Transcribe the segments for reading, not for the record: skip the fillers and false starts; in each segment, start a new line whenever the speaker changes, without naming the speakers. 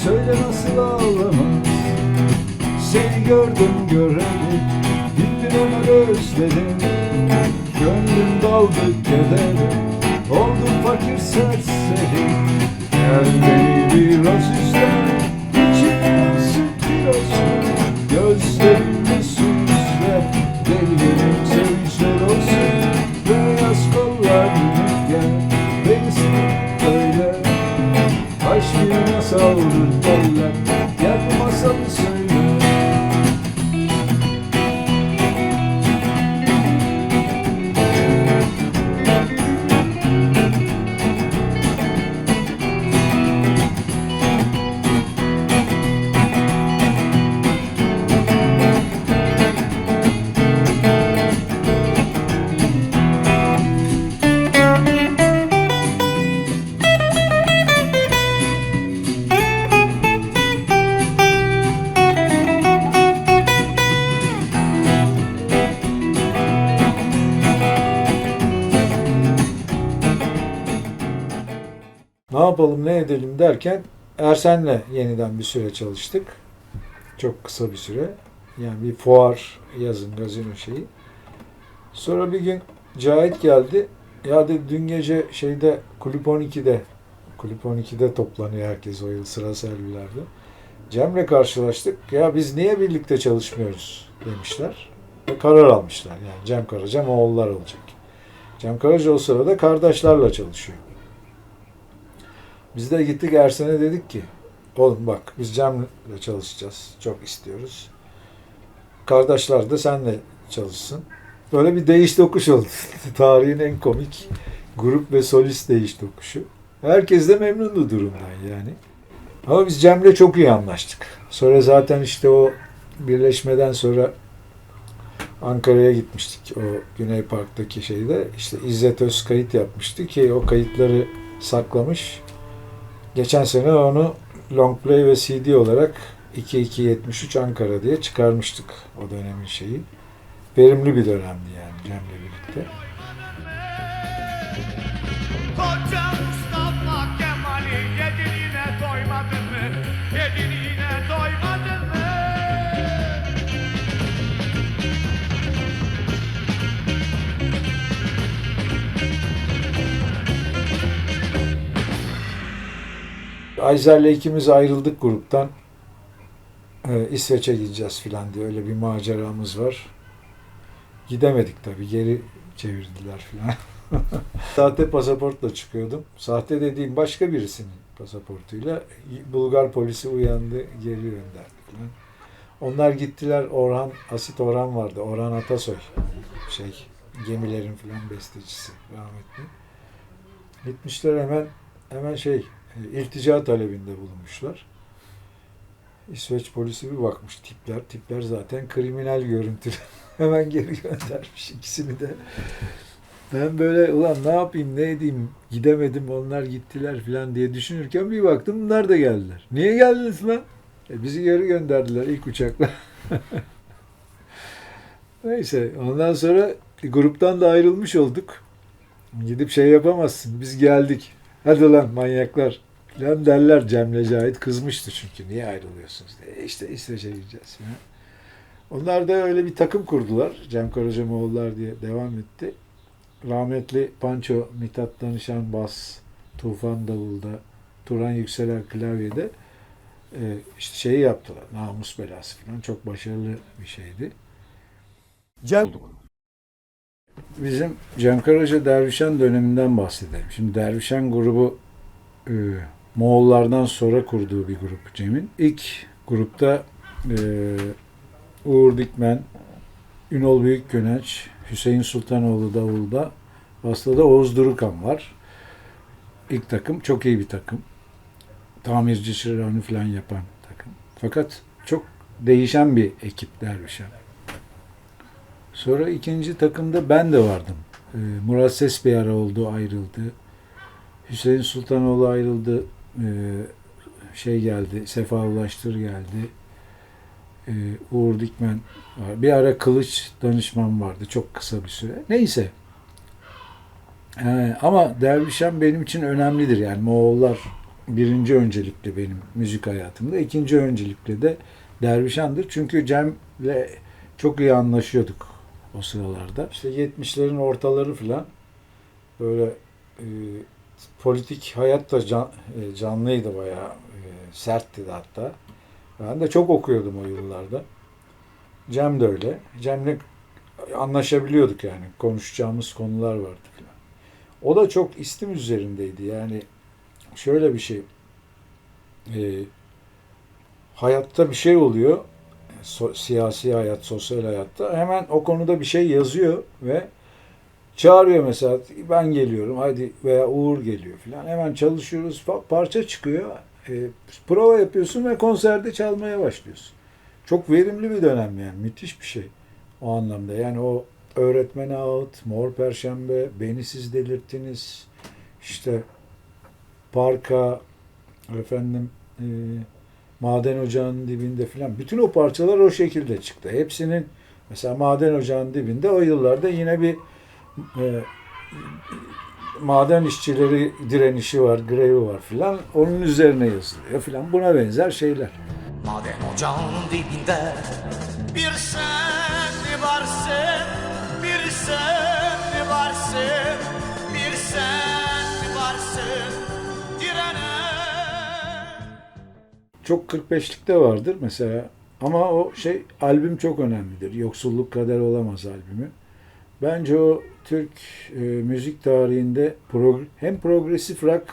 söyle nasıl ağlamaz. Seni gördüm göreli, gittin ömür özledim. Gönlüm daldı kedere, oldum fakir serseri. Gel beni biraz üzle, içime sık olsun. Gözlerimi süsle, delilerim sevinçler olsun. Beyaz kollarını gel, beni sevip böyle. Aşk bir masaldır derler, gel bu masalı söyle. Ne yapalım ne edelim derken Ersen'le yeniden bir süre çalıştık. Çok kısa bir süre. Yani bir fuar, yazın gazino şeyi. Sonra bir gün Cahit geldi. Ya dedi dün gece şeyde Kulüp 12'de toplanıyor herkes o yıl sıra servilerde. Cem'le karşılaştık. Ya biz niye birlikte çalışmıyoruz demişler. Ve karar almışlar. Yani Cem Karaca Moğollar olacak. Cem Karaca o sırada Kardeşler'le çalışıyor. Biz de gittik Ersen'e dedik ki oğlum bak biz Cem'le çalışacağız. Çok istiyoruz. Kardeşler de senle çalışsın. Böyle bir değiş tokuş oldu. Tarihin en komik grup ve solist değiş tokuşu. Herkes de memnundu durumdan yani. Ama biz Cem'le çok iyi anlaştık. Sonra zaten işte o birleşmeden sonra Ankara'ya gitmiştik. O Güney Park'taki şeyde. İşte İzzet Öz kayıt yapmıştı ki o kayıtları saklamış. Geçen sene onu long play ve CD olarak 2273 Ankara diye çıkarmıştık o dönemin şeyi. Verimli bir dönemdi yani Cem'le birlikte.
Koca Mustafa Kemal'i yediğine doymadın mı? Yediğine doymadın mı?
Ayzer'le ikimiz ayrıldık gruptan. İsveç'e gideceğiz filan diye öyle bir maceramız var. Gidemedik tabii. Geri çevirdiler filan. Sahte pasaportla çıkıyordum. Sahte dediğim başka birisinin pasaportuyla. Bulgar polisi uyandı, geri gönderdi filan. Onlar gittiler. Asit Orhan vardı. Orhan Atasoy. Gemilerin filan bestecisi rahmetli. Gitmişler hemen iltica talebinde bulunmuşlar. İsveç polisi bir bakmış tipler zaten kriminal görüntülü. Hemen geri göndermiş ikisini de. Ben böyle ulan ne yapayım ne edeyim gidemedim onlar gittiler falan diye düşünürken bir baktım bunlar da geldiler. Niye geldiniz lan? Bizi geri gönderdiler ilk uçakla. Neyse ondan sonra gruptan da ayrılmış olduk. Gidip şey yapamazsın biz geldik. Hadi lan manyaklar falan derler. Cem'le Cahit kızmıştı çünkü niye ayrılıyorsunuz diye. İşte İsveç'e gideceğiz falan. Onlar da öyle bir takım kurdular. Cem Karaca Moğollar diye devam etti. Rahmetli Panço Mithat Danışan bas, Tufan davulda, Turan Yükseler klavyede işte şeyi yaptılar. Namus belası falan. Çok başarılı bir şeydi. Bizim Cem Karaca Dervişen döneminden bahsedelim. Şimdi Dervişen grubu Moğollardan sonra kurduğu bir grup Cem'in. İlk grupta Uğur Dikmen, Ünol Büyükgöneç, Hüseyin Sultanoğlu davulda, bastada Oğuz Durukan var. İlk takım çok iyi bir takım. Tamirci çırağını falan yapan takım. Fakat çok değişen bir ekip Dervişen. Sonra ikinci takımda ben de vardım. Murat Ses bir ara oldu, ayrıldı. Hüseyin Sultanoğlu ayrıldı. Geldi, Sefa Ulaştır geldi. Uğur Dikmen var. Bir ara Kılıç danışman vardı. Çok kısa bir süre. Neyse. Ama Dervişen benim için önemlidir. Yani Moğollar birinci öncelikli benim müzik hayatımda. İkinci öncelikli de Dervişan'dır. Çünkü Cem'le çok iyi anlaşıyorduk o sıralarda. İşte 70'lerin ortaları falan böyle politik hayat da canlıydı bayağı. Sertti de hatta. Ben de çok okuyordum o yıllarda. Cem de öyle. Cem'le anlaşabiliyorduk yani. Konuşacağımız konular vardı falan. O da çok istim üzerindeydi. Yani şöyle bir şey. Hayatta bir şey oluyor. Siyasi hayat, sosyal hayatta. Hemen o konuda bir şey yazıyor ve çağırıyor mesela. Ben geliyorum hadi veya Uğur geliyor falan. Hemen çalışıyoruz. Parça çıkıyor. Prova yapıyorsun ve konserde çalmaya başlıyorsun. Çok verimli bir dönem yani. Müthiş bir şey o anlamda. Yani o Öğretmen Ağıt, Mor Perşembe, Beni Siz Delirttiniz, işte Parka, efendim Maden Ocağı'nın dibinde filan. Bütün o parçalar o şekilde çıktı. Hepsinin mesela Maden Ocağı'nın dibinde o yıllarda yine bir e, maden işçileri direnişi var, grevi var filan. Onun üzerine yazılıyor filan. Buna benzer şeyler.
Maden ocağının dibinde bir sen varsın, bir sen varsın, bir sen varsın direnen.
Çok 45'likte vardır mesela. Ama o şey albüm çok önemlidir. Yoksulluk Kader Olamaz albümü. Bence o Türk müzik tarihinde hem progresif rock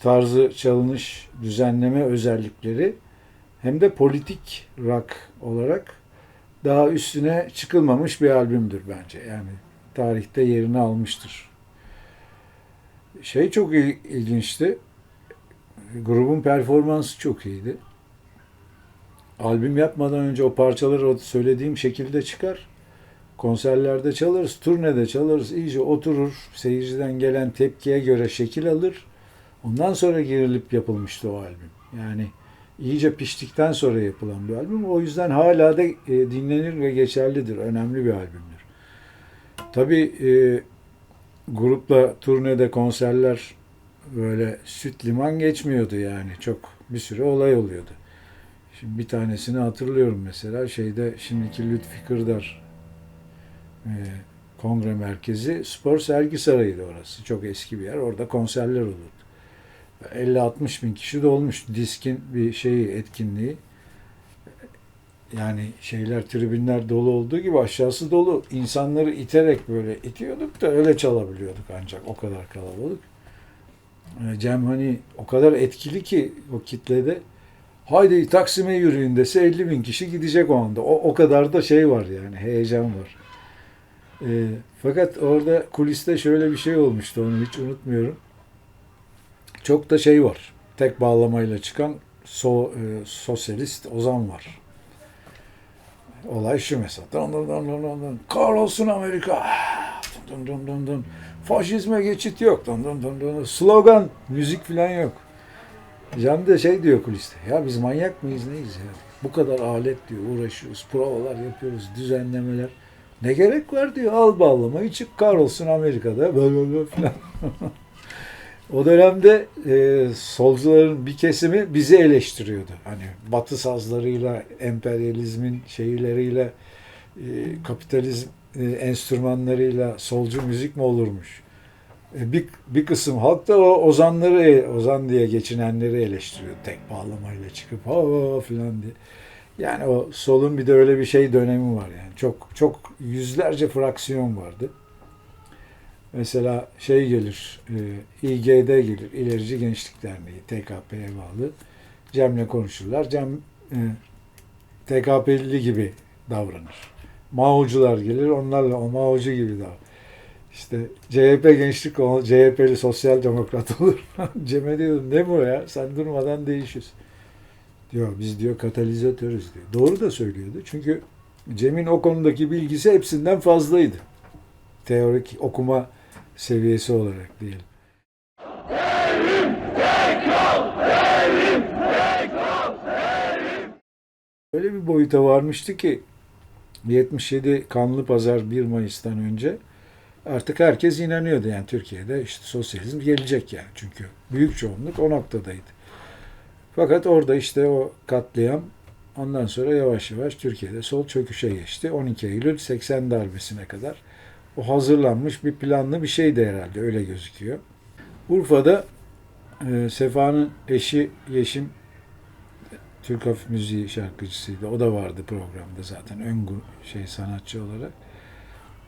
tarzı çalınış, düzenleme özellikleri hem de politik rock olarak daha üstüne çıkılmamış bir albümdür bence. Yani tarihte yerini almıştır. Şey çok ilginçti. Grubun performansı çok iyiydi. Albüm yapmadan önce o parçaları o söylediğim şekilde çıkar. Konserlerde çalarız, turnede çalarız, iyice oturur, seyirciden gelen tepkiye göre şekil alır. Ondan sonra girilip yapılmıştı o albüm. Yani iyice piştikten sonra yapılan bir albüm. O yüzden hala da dinlenir ve geçerlidir. Önemli bir albümdür. Tabii grupla turnede konserler böyle süt liman geçmiyordu yani. Çok bir sürü olay oluyordu. Şimdi bir tanesini hatırlıyorum mesela şeyde şimdiki Lütfi Kırdar Kongre Merkezi Spor Sergi Sarayı'ydı orası. Çok eski bir yer. Orada konserler olurdu. 50-60 bin kişi dolmuş. Diskin bir şeyi, etkinliği. Yani şeyler, tribünler dolu olduğu gibi aşağısı dolu. İnsanları iterek böyle itiyorduk da öyle çalabiliyorduk ancak o kadar kalabalık. Cem hani o kadar etkili ki o kitlede haydi Taksim'e yürüyün dese 50 bin kişi gidecek o anda. O kadar da şey var yani heyecan var. Fakat orada kuliste şöyle bir şey olmuştu onu hiç unutmuyorum. Çok da şey var. Tek bağlamayla çıkan sosyalist Ozan var. Olay şu mesela. Dun dun dun dun dun. Kahrolsun Amerika. Dun dun dun dun. Faşizme geçit yok. Dun dun dun dun. Slogan, müzik falan yok. Can da şey diyor kuliste. Ya biz manyak mıyız neyiz ya? Bu kadar alet diyor uğraşıyoruz. Provalar yapıyoruz. Düzenlemeler. Ne gerek var diyor. Al bağlamayı çık kahrolsun Amerika'da. Böyle falan. O dönemde solcuların bir kesimi bizi eleştiriyordu. Hani Batı sazlarıyla, emperyalizmin şeyleriyle, kapitalizm enstrümanlarıyla solcu müzik mi olurmuş? Bir kısım halk da o Ozan diye geçinenleri eleştiriyor. Tek bağlamayla çıkıp ha filan diye. Yani o solun bir de öyle bir şey dönemi var yani. Çok yüzlerce fraksiyon vardı. Mesela şey gelir, İGD gelir, İlerici Gençlik Derneği, TKP'ye bağlı. Cem'le konuşurlar. Cem TKP'li gibi davranır. Mao'cular gelir, onlarla o Mao'cu gibi davranır. İşte CHP gençlik, CHP'li sosyal demokrat olur. Cem'e diyorum ne bu ya, sen durmadan değişiyorsun. Diyor, biz diyor katalizatörüz diyor. Doğru da söylüyordu. Çünkü Cem'in o konudaki bilgisi hepsinden fazlaydı. Teorik okuma seviyesi olarak diyelim. Öyle bir boyuta varmıştı ki 77 Kanlı Pazar 1 Mayıs'tan önce Artık herkes inanıyordu yani Türkiye'de işte sosyalizm gelecek yani. Çünkü büyük çoğunluk o noktadaydı. Fakat orada işte o katliam ondan sonra yavaş yavaş Türkiye'de sol çöküşe geçti. 12 Eylül 80 darbesine kadar. O hazırlanmış bir planlı bir şeydi herhalde öyle gözüküyor. Urfa'da Sefa'nın eşi Yeşim Türk hafif müziği şarkıcısıydı. O da vardı programda zaten sanatçı olarak.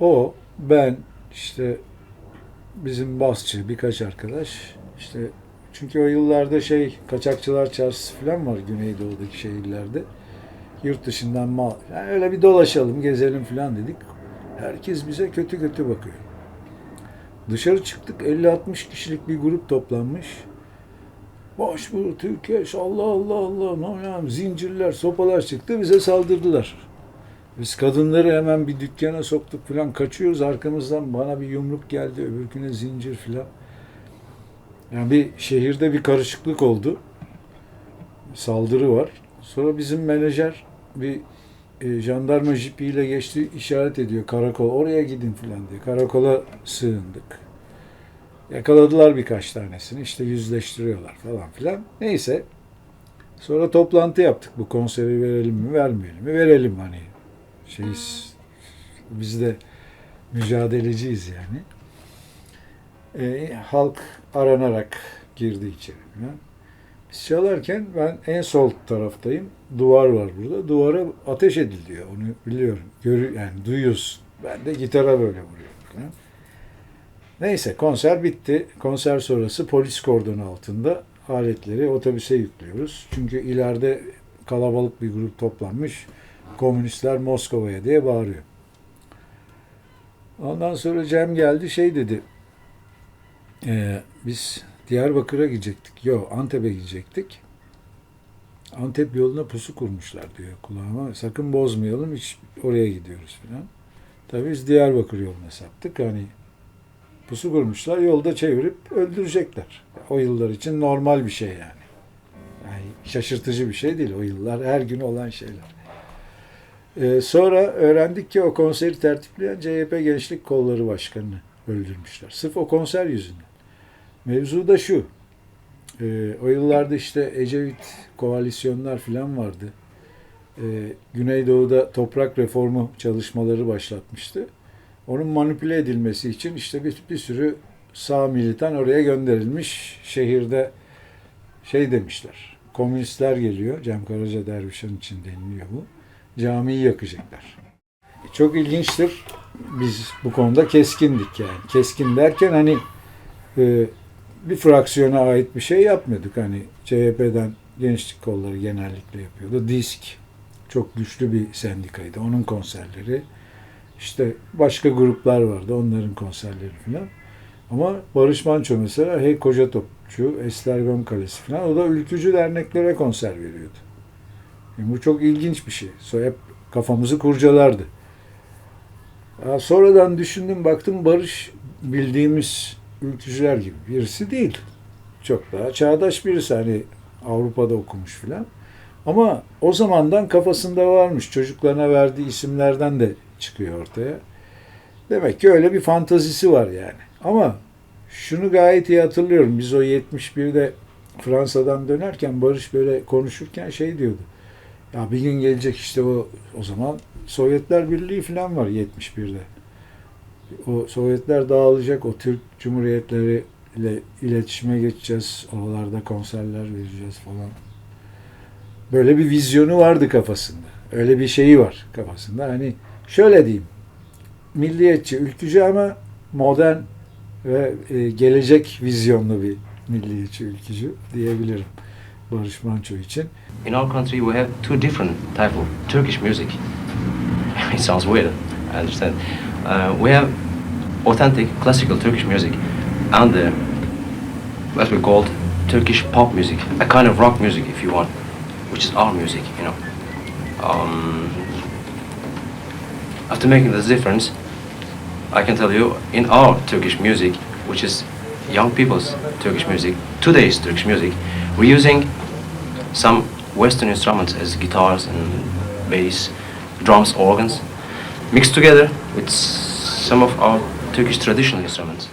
O, ben, işte bizim basçı birkaç arkadaş işte çünkü o yıllarda kaçakçılar çarşısı falan var Güneydoğu'daki şehirlerde. Yurt dışından mal. Yani öyle bir dolaşalım, gezelim falan dedik. Herkes bize kötü kötü bakıyor. Dışarı çıktık 50-60 kişilik bir grup toplanmış. Başvuru Türkiye, Allah Allah Allah, ne yani zincirler, sopalar çıktı bize saldırdılar. Biz kadınları hemen bir dükkana soktuk falan kaçıyoruz arkamızdan bana bir yumruk geldi öbürküne zincir falan. Yani bir şehirde bir karışıklık oldu. Saldırı var. Sonra bizim menajer bir jandarma jipiyle geçti işaret ediyor karakol oraya gidin falan diye. Karakola sığındık. Yakaladılar birkaç tanesini işte yüzleştiriyorlar falan filan. Neyse. Sonra toplantı yaptık bu konseri verelim mi vermeyelim mi verelim hani biz de mücadeleciyiz yani. Halk aranarak girdi içeri. Yani. Biz çalarken ben en sol taraftayım. Duvar var burada. Duvara ateş ediliyor. Onu biliyorum. Yani duyuyorsun. Ben de gitara böyle vuruyorum. Yani. Neyse konser bitti. Konser sonrası polis kordonu altında aletleri otobüse yüklüyoruz. Çünkü ileride kalabalık bir grup toplanmış. Komünistler Moskova'ya diye bağırıyor. Ondan sonra Cem geldi dedi. Biz Diyarbakır'a gidecektik. Yok Antep'e gidecektik. Antep yoluna pusu kurmuşlar diyor kulağıma. Sakın bozmayalım hiç oraya gidiyoruz falan. Tabii biz Diyarbakır yoluna saptık. Hani pusu kurmuşlar yolda çevirip öldürecekler. O yıllar için normal bir şey yani. Yani şaşırtıcı bir şey değil o yıllar. Her gün olan şeyler. Sonra öğrendik ki o konseri tertipleyen CHP Gençlik Kolları Başkanı'nı öldürmüşler. Sırf o konser yüzünden. Mevzu da şu. O yıllarda işte Ecevit koalisyonlar falan vardı. Güneydoğu'da toprak reformu çalışmaları başlatmıştı. Onun manipüle edilmesi için işte bir sürü sağ militan oraya gönderilmiş. Şehirde demişler. Komünistler geliyor. Cem Karaca Dervişan için deniliyor bu. Camiyi yakacaklar. Çok ilginçtir. Biz bu konuda keskindik yani. Keskin derken hani bir fraksiyona ait bir şey yapmıyorduk. Hani CHP'den gençlik kolları genellikle yapıyordu. DİSK çok güçlü bir sendikaydı. Onun konserleri. İşte başka gruplar vardı. Onların konserleri falan. Ama Barış Manço mesela Hey Koca Topçu, Estergom Kalesi falan o da ülkücü derneklere konser veriyordu. Yani bu çok ilginç bir şey. Sonra hep kafamızı kurcalardı. Sonradan düşündüm baktım Barış bildiğimiz ülkücüler gibi birisi değil. Çok daha çağdaş birisi hani Avrupa'da okumuş filan. Ama o zamandan kafasında varmış. Çocuklarına verdiği isimlerden de çıkıyor ortaya. Demek ki öyle bir fantazisi var yani. Ama şunu gayet iyi hatırlıyorum. Biz o 71'de Fransa'dan dönerken Barış böyle konuşurken diyordu. Ya bir gün gelecek işte o zaman Sovyetler Birliği falan var 71'de. O Sovyetler dağılacak, o Türk Cumhuriyetleri ile iletişime geçeceğiz, oralarda konserler vereceğiz falan. Böyle bir vizyonu vardı kafasında. Öyle bir şeyi var kafasında. Hani şöyle diyeyim, milliyetçi, ülkücü ama modern ve gelecek vizyonlu bir milliyetçi, ülkücü diyebilirim Barış Manço için.
In our country we have two different type of Turkish music. It sounds weird, I understand. We have authentic classical Turkish music and what we call Turkish pop music, a kind of rock music if you want, which is our music, you know. After making this difference, I can tell you, in our Turkish music, which is young people's Turkish music, today's Turkish music, we're using some Western instruments as guitars and bass, drums, organs, mixed together with some of our Turkish traditional instruments.